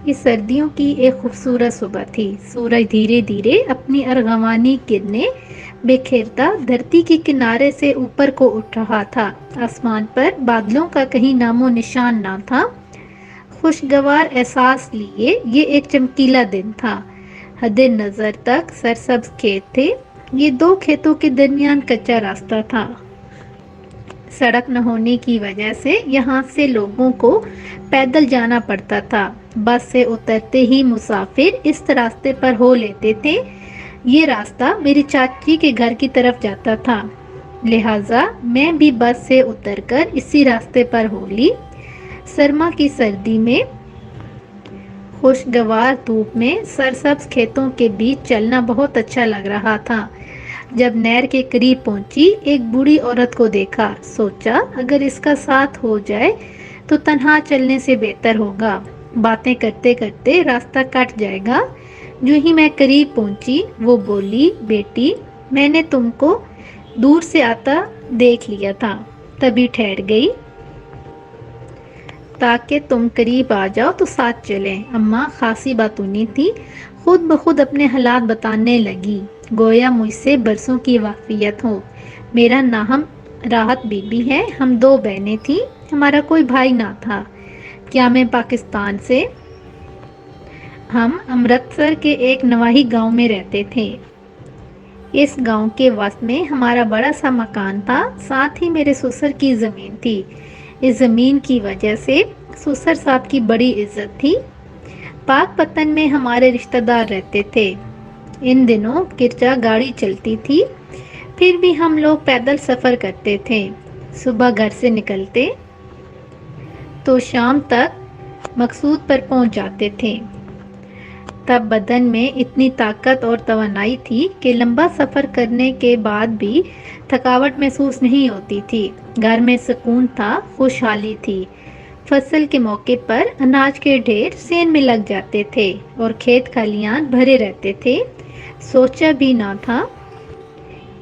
یہ سردیوں کی ایک خوبصورت صبح تھی۔ سورج دھیرے دھیرے اپنی ارغوانی کرنیں بکھیرتا دھرتی کے کنارے سے اوپر کو اٹھ رہا تھا۔ آسمان پر بادلوں کا کہیں نام و نشان نہ تھا۔ خوشگوار احساس لیے یہ ایک چمکیلا دن تھا۔ حد نظر تک سرسبز کھیت تھے۔ یہ دو کھیتوں کے درمیان کچا راستہ تھا۔ سڑک نہ ہونے کی وجہ سے یہاں سے لوگوں کو پیدل جانا پڑتا تھا۔ بس سے اترتے ہی مسافر اس راستے پر ہو لیتے تھے۔ یہ راستہ میری چاچی کے گھر کی طرف جاتا تھا، لہٰذا میں بھی بس سے اتر کر اسی راستے پر ہو لی۔ سرما کی سردی میں خوشگوار دھوپ میں سرسبز کھیتوں کے بیچ چلنا بہت اچھا لگ رہا تھا۔ جب نہر کے قریب پہنچی، ایک بوڑھی عورت کو دیکھا۔ سوچا اگر اس کا ساتھ ہو جائے تو تنہا چلنے سے بہتر ہوگا، باتیں کرتے کرتے راستہ کٹ جائے گا۔ جو ہی میں قریب پہنچی وہ بولی، بیٹی میں نے تم کو دور سے آتا دیکھ لیا تھا، تبھی ٹھہر گئی تاکہ تم قریب آ جاؤ تو ساتھ چلیں۔ اماں خاصی باتونی تھی، خود بخود اپنے حالات بتانے لگی، گویا مجھ سے برسوں کی واقفیت ہو۔ میرا نام راحت بی بی ہے، ہم دو بہنیں تھیں، ہمارا کوئی بھائی نہ تھا۔ کیا میں پاکستان سے؟ ہم امرتسر کے ایک نواحی گاؤں میں رہتے تھے۔ اس گاؤں کے وسط میں ہمارا بڑا سا مکان تھا، ساتھ ہی میرے سسر کی زمین تھی۔ اس زمین کی وجہ سے سسر صاحب کی بڑی عزت تھی۔ پاک پتن میں ہمارے رشتہ دار رہتے تھے۔ ان دنوں کرچا گاڑی چلتی تھی، پھر بھی ہم لوگ پیدل سفر کرتے تھے۔ صبح گھر سے نکلتے تو شام تک مقصود پر پہنچ جاتے تھے۔ تب بدن میں اتنی طاقت اور توانائی تھی کہ لمبا سفر کرنے کے بعد بھی تھکاوٹ محسوس نہیں ہوتی تھی۔ گھر میں سکون تھا، خوشحالی تھی۔ فصل کے موقع پر اناج کے ڈھیر سین میں لگ جاتے تھے اور کھیت کھلیان بھرے رہتے تھے۔ سوچا بھی نہ تھا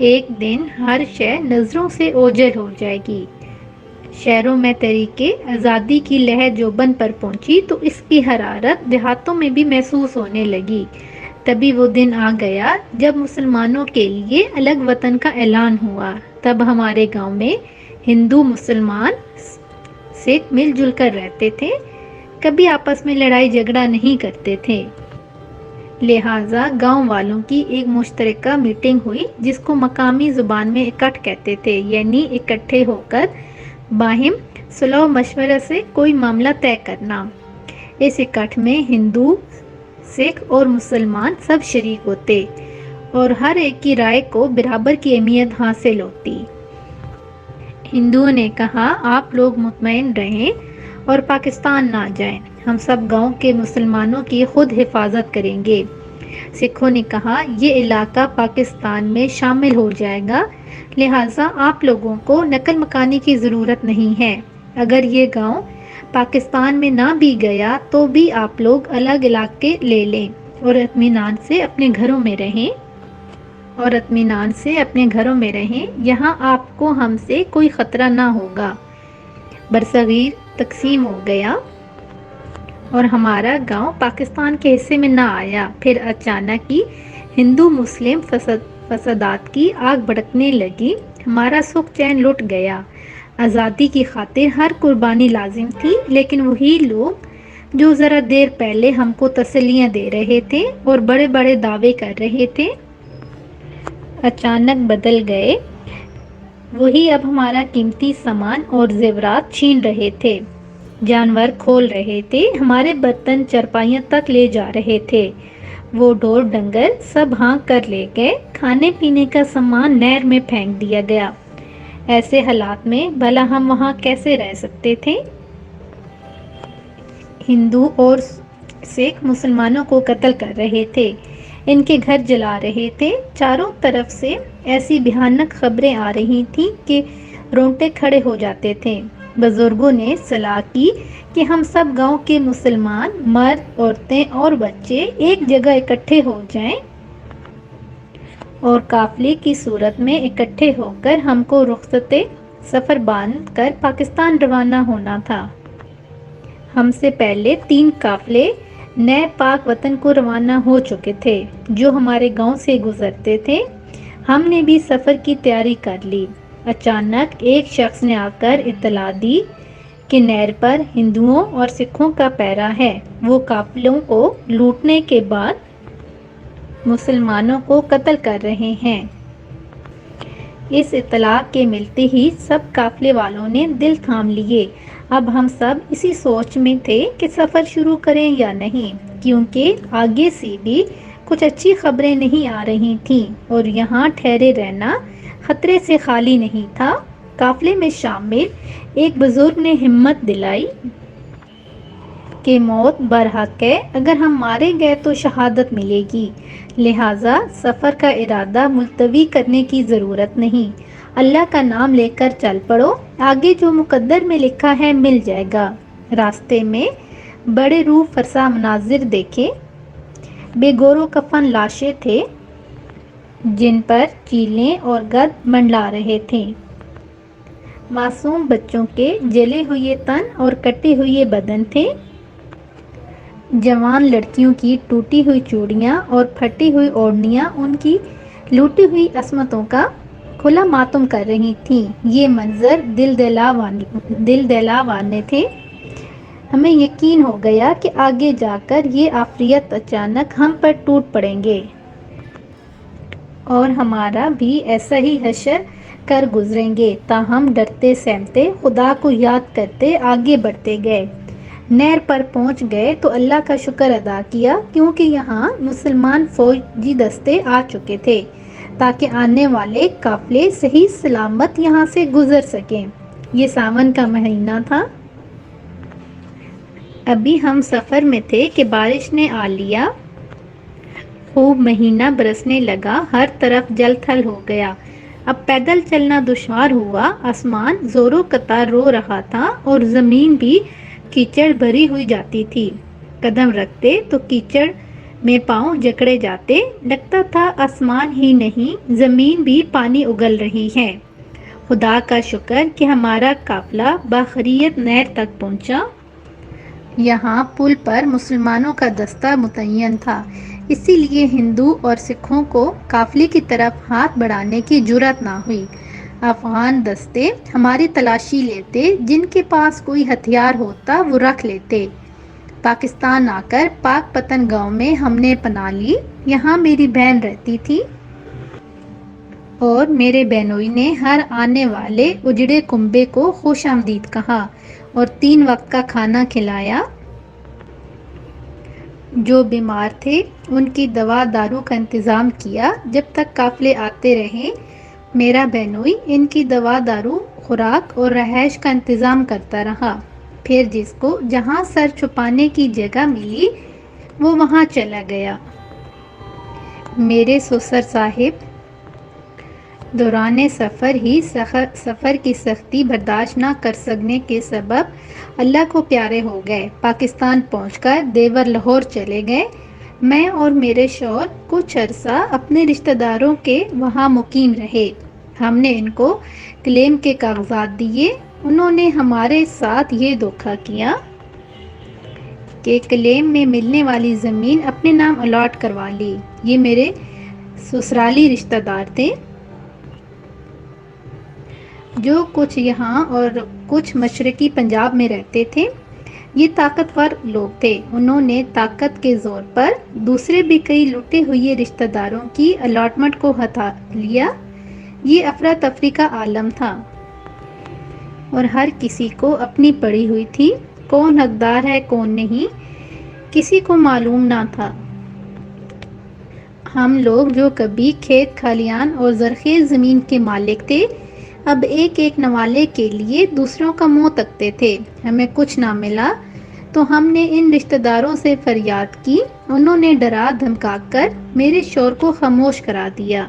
ایک دن ہر شے نظروں سے اوجھل ہو جائے گی۔ شہروں میں تحریک آزادی کی لہر جوبن پر پہنچی تو اس کی حرارت دیہاتوں میں بھی محسوس ہونے لگی۔ تبھی وہ دن آ گیا جب مسلمانوں کے لیے الگ وطن کا اعلان ہوا۔ تب ہمارے گاؤں میں ہندو، مسلمان، سکھ مل جل کر رہتے تھے، کبھی آپس میں لڑائی جھگڑا نہیں کرتے تھے۔ لہٰذا گاؤں والوں کی ایک مشترکہ میٹنگ ہوئی جس کو مقامی زبان میں اکٹھ کہتے تھے، یعنی اکٹھے ہو کر باہم صلح و مشورہ سے کوئی معاملہ طے کرنا۔ اس اکٹھ میں ہندو، سکھ اور مسلمان سب شریک ہوتے اور ہر ایک کی رائے کو برابر کی اہمیت حاصل ہوتی۔ ہندوؤں نے کہا آپ لوگ مطمئن رہیں اور پاکستان نہ جائیں، ہم سب گاؤں کے مسلمانوں کی خود حفاظت کریں گے۔ سکھوں نے کہا یہ علاقہ پاکستان میں شامل ہو جائے گا، لہٰذا آپ لوگوں کو نقل مکانی کی ضرورت نہیں ہے۔ اگر یہ گاؤں پاکستان میں نہ بھی گیا تو بھی آپ لوگ الگ علاقے لے لیں اور اطمینان سے اپنے گھروں میں رہیں، یہاں آپ کو ہم سے کوئی خطرہ نہ ہوگا۔ برصغیر تقسیم ہو گیا اور ہمارا گاؤں پاکستان کے حصے میں نہ آیا۔ پھر اچانک ہی ہندو مسلم فسادات کی آگ بھڑکنے لگی، ہمارا سکھ چین لٹ گیا۔ آزادی کی خاطر ہر قربانی لازم تھی، لیکن وہی لوگ جو ذرا دیر پہلے ہم کو تسلیاں دے رہے تھے اور بڑے بڑے دعوے کر رہے تھے، اچانک بدل گئے۔ وہی اب ہمارا قیمتی سامان اور زیورات چھین رہے تھے، جانور کھول رہے تھے، ہمارے برتن چرپائیاں تک لے جا رہے تھے۔ وہ ڈھور ڈنگر سب ہانک کر لے گئے، کھانے پینے کا سامان نہر میں پھینک دیا گیا۔ ایسے حالات میں بھلا ہم وہاں کیسے رہ سکتے تھے؟ ہندو اور سکھ مسلمانوں کو قتل کر رہے تھے، ان کے گھر جلا رہے تھے، چاروں طرف سے ایسی بھیانک خبریں آ رہی تھیں کہ رونگٹے کھڑے ہو جاتے تھے۔ بزرگوں نے صلاح کی کہ ہم سب گاؤں کے مسلمان مرد، عورتیں اور بچے ایک جگہ اکٹھے ہو جائیں اور قافلے کی صورت میں اکٹھے ہو کر ہم کو رخصت سفر باندھ کر پاکستان روانہ ہونا تھا۔ ہم سے پہلے 3 قافلے نئے پاک وطن کو روانہ ہو چکے تھے جو ہمارے گاؤں سے گزرتے تھے۔ ہم نے بھی سفر کی تیاری کر لی۔ اچانک ایک شخص نے آ کر اطلاع دی کہ نہر پر ہندوؤں اور سکھوں کا پہرا ہے، وہ قافلوں کو لوٹنے کے بعد مسلمانوں کو قتل کر رہے ہیں۔ اس اطلاع کے ملتے ہی سب قافلے والوں نے دل تھام لیے۔ اب ہم سب اسی سوچ میں تھے کہ سفر شروع کریں یا نہیں، کیونکہ آگے سے بھی کچھ اچھی خبریں نہیں آ رہی تھیں اور یہاں ٹھہرے رہنا خطرے سے خالی نہیں تھا۔ قافلے میں شامل ایک بزرگ نے ہمت دلائی کہ موت برحق ہے، اگر ہم مارے گئے تو شہادت ملے گی، لہٰذا سفر کا ارادہ ملتوی کرنے کی ضرورت نہیں، اللہ کا نام لے کر چل پڑو، آگے جو مقدر میں لکھا ہے مل جائے گا۔ راستے میں بڑے روح فرسا مناظر دیکھے۔ بے گور و کفن لاشیں تھے جن پر چیلیں اور گدھ منڈلا رہے تھے۔ معصوم بچوں کے جلے ہوئے تن اور کٹے ہوئے بدن تھے۔ جوان لڑکیوں کی ٹوٹی ہوئی چوڑیاں اور پھٹی ہوئی اوڑھنیاں ان کی لوٹی ہوئی عصمتوں کا کھلا ماتم کر رہی تھیں۔ یہ منظر دل دہلانے تھے۔ ہمیں یقین ہو گیا کہ آگے جا کر یہ آفریت اچانک ہم پر ٹوٹ پڑیں گے اور ہمارا بھی ایسا ہی حشر کر گزریں گے، تاہم ڈرتے سہمتے خدا کو یاد کرتے آگے بڑھتے گئے۔ نہر پر پہنچ گئے تو اللہ کا شکر ادا کیا، کیونکہ یہاں مسلمان فوجی دستے آ چکے تھے تاکہ آنے والے قافلے صحیح سلامت یہاں سے گزر سکیں۔ یہ ساون کا مہینہ تھا۔ ابھی ہم سفر میں تھے کہ بارش نے آ لیا، خوب مہینہ برسنے لگا، ہر طرف جل تھل ہو گیا۔ اب پیدل چلنا دشوار ہوا، آسمان زوروں قطار رو رہا تھا اور زمین بھی کیچڑ بھری ہوئی جاتی تھی۔ قدم رکھتے تو کیچڑ میں پاؤں جکڑے جاتے، لگتا تھا آسمان ہی نہیں زمین بھی پانی اگل رہی ہے۔ خدا کا شکر کہ ہمارا قافلہ بخیریت نہر تک پہنچا۔ یہاں پل پر مسلمانوں کا دستہ متعین تھا، اسی لیے ہندو اور سکھوں کو قافلے کی طرف ہاتھ بڑھانے کی جرات نہ ہوئی۔ افغان دستے ہماری تلاشی لیتے، جن کے پاس کوئی ہتھیار ہوتا وہ رکھ لیتے۔ پاکستان آ کر پاک پتن گاؤں میں ہم نے پناہ لی۔ یہاں میری بہن رہتی تھی اور میرے بہنوئی نے ہر آنے والے اجڑے کنبے کو خوش آمدید کہا اور 3 وقت کا کھانا کھلایا۔ جو بیمار تھے ان کی دوا دارو کا انتظام کیا۔ جب تک قافلے آتے رہے میرا بہنوئی ان کی دوا دارو، خوراک اور رہائش کا انتظام کرتا رہا۔ پھر جس کو جہاں سر چھپانے کی جگہ ملی وہ وہاں چلا گیا۔ میرے سسر صاحب دوران سفر کی سختی برداشت نہ کر سکنے کے سبب اللہ کو پیارے ہو گئے۔ پاکستان پہنچ کر دیور لاہور چلے گئے۔ میں اور میرے شوہر کچھ عرصہ اپنے رشتہ داروں کے وہاں مقیم رہے۔ ہم نے ان کو کلیم کے کاغذات دیے۔ انہوں نے ہمارے ساتھ یہ دھوکہ کیا کہ کلیم میں ملنے والی زمین اپنے نام الاٹ کروا لی۔ یہ میرے سسرالی رشتہ دار تھے جو کچھ یہاں اور کچھ مشرقی پنجاب میں رہتے تھے۔ یہ طاقتور لوگ تھے۔ انہوں نے طاقت کے زور پر دوسرے بھی کئی لٹے ہوئے رشتہ داروں کی الاٹمنٹ کو ہتھا لیا۔ یہ افراتفری کا عالم تھا اور ہر کسی کو اپنی پڑی ہوئی تھی، کون حقدار ہے کون نہیں کسی کو معلوم نہ تھا۔ ہم لوگ جو کبھی کھیت کھلیان اور زرخیز زمین کے مالک تھے، اب ایک ایک نوالے کے لیے دوسروں کا منہ تکتے تھے۔ ہمیں کچھ نہ ملا تو ہم نے ان رشتہ داروں سے فریاد کی۔ انہوں نے ڈرا دھمکا کر میرے شوہر کو خاموش کرا دیا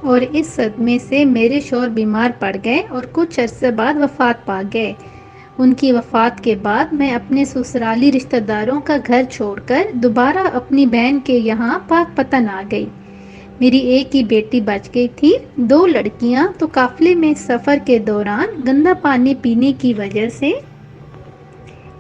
اور اس صدمے سے میرے شوہر بیمار پڑ گئے اور کچھ عرصے بعد وفات پا گئے۔ ان کی وفات کے بعد میں اپنے سسرالی رشتہ داروں کا گھر چھوڑ کر دوبارہ اپنی بہن کے یہاں پاک پتن آ گئی۔ میری ایک ہی بیٹی بچ گئی تھی، 2 لڑکیاں تو قافلے میں سفر کے دوران گندا پانی پینے کی وجہ سے